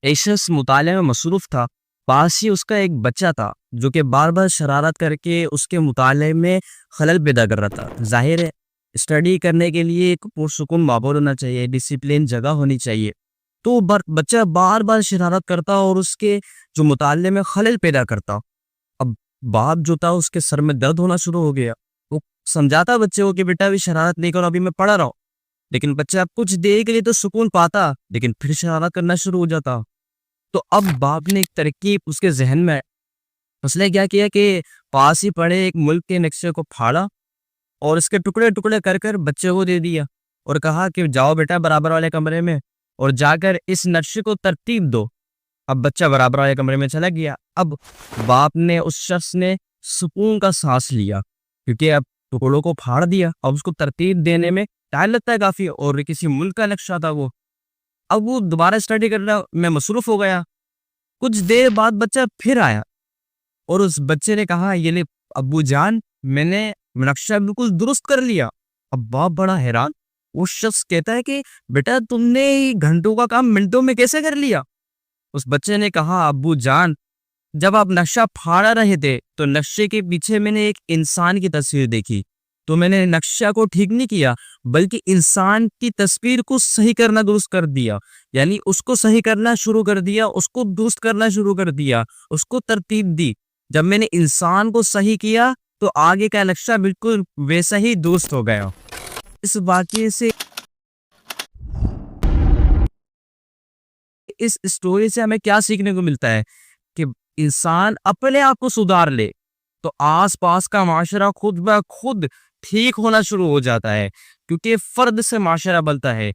ایک شخص مطالعے میں مصروف تھا، پاس ہی اس کا ایک بچہ تھا جو کہ بار بار شرارت کر کے اس کے مطالعے میں خلل پیدا کر رہا تھا۔ ظاہر ہے اسٹڈی کرنے کے لیے ایک پرسکون ماحول ہونا چاہیے، ڈسپلین جگہ ہونی چاہیے، تو بچہ بار بار شرارت کرتا اور اس کے جو مطالعے میں خلل پیدا کرتا۔ اب باپ جو تھا اس کے سر میں درد ہونا شروع ہو گیا، وہ سمجھاتا بچے کو کہ بیٹا ابھی شرارت نہیں کرو، ابھی میں پڑھ رہا ہوں، لیکن بچہ کچھ دیر کے لیے تو سکون پاتا لیکن پھر شرارت کرنا شروع ہو جاتا۔ تو اب باپ نے ایک ترکیب اس کے ذہن میں، اس نے کیا کیا کہ پاس ہی پڑے ایک ملک کے نقشے کو پھاڑا اور اس کے ٹکڑے ٹکڑے کر کر بچے کو دے دیا اور کہا کہ جاؤ بیٹا برابر والے کمرے میں اور جا کر اس نقشے کو ترتیب دو۔ اب بچہ برابر والے کمرے میں چلا گیا۔ اب باپ نے، اس شخص نے سکون کا سانس لیا، کیونکہ اب ٹکڑوں کو پھاڑ دیا، اب اس کو ترتیب دینے میں ٹائم لگتا ہے کافی، اور کسی ملک کا نقشہ تھا وہ۔ اب وہ دوبارہ اسٹڈی کرنا میں مصروف ہو گیا۔ کچھ دیر بعد بچہ پھر آیا اور اس بچے نے کہا یہ لے ابو جان، میں نے نقشہ بالکل درست کر لیا۔ اب باپ بڑا حیران، وہ شخص کہتا ہے کہ بیٹا تم نے گھنٹوں کا کام منٹوں میں کیسے کر لیا؟ اس بچے نے کہا ابو جان، جب آپ نقشہ پھاڑ رہے تھے تو نقشے کے پیچھے میں نے ایک انسان کی تصویر دیکھی، تو میں نے نقشہ کو ٹھیک نہیں کیا بلکہ انسان کی تصویر کو صحیح کرنا درست کر دیا، یعنی اس کو صحیح کرنا شروع کر دیا، اس کو درست کرنا شروع کر دیا، اس کو ترتیب دی۔ جب میں نے انسان کو صحیح کیا تو آگے کا نقشہ بالکل ویسا ہی درست ہو گیا۔ اس واقعے سے، اس اسٹوری سے ہمیں کیا سیکھنے کو ملتا ہے کہ انسان اپنے آپ کو سدھار لے تو آس پاس کا معاشرہ خود بخود ٹھیک ہونا شروع ہو جاتا ہے، کیونکہ فرد سے معاشرہ بنتا ہے۔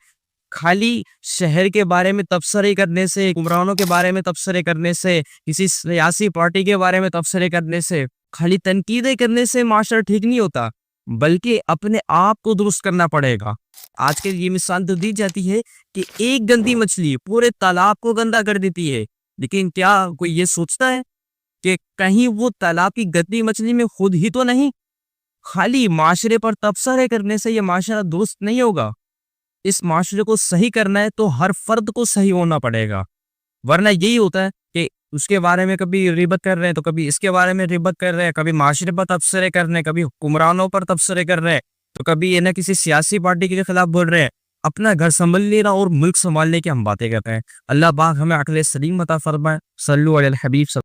خالی شہر کے بارے میں تبصرے کرنے سے، حکمرانوں کے بارے میں تبصرے کرنے سے، کسی سیاسی پارٹی کے بارے میں تبصرے کرنے سے، خالی تنقیدیں کرنے سے معاشرہ ٹھیک نہیں ہوتا، بلکہ اپنے آپ کو درست کرنا پڑے گا۔ آج کل یہ مثال تو دی جاتی ہے کہ ایک گندی مچھلی پورے تالاب کو گندا کر دیتی ہے، لیکن کیا کوئی یہ سوچتا ہے کہ کہیں وہ تالاب کی گندی مچھلی میں خود ہی تو نہیں؟ خالی معاشرے پر تبصرے کرنے سے یہ معاشرہ درست نہیں ہوگا۔ اس معاشرے کو صحیح کرنا ہے تو ہر فرد کو صحیح ہونا پڑے گا، ورنہ یہی ہوتا ہے کہ اس کے بارے میں کبھی غیبت کر رہے ہیں تو کبھی اس کے بارے میں غیبت کر رہے ہیں، کبھی معاشرے پر تبصرے کر رہے ہیں، کبھی حکمرانوں پر تبصرے کر رہے ہیں، تو کبھی یہ نہ کسی سیاسی پارٹی کے خلاف بول رہے ہیں۔ اپنا گھر سنبھل لینا اور ملک سنبھالنے کی ہم باتیں کرتے ہیں۔ اللہ پاک ہمیں عقل سلیم عطا فرمائے۔ صلو علی الحبیب۔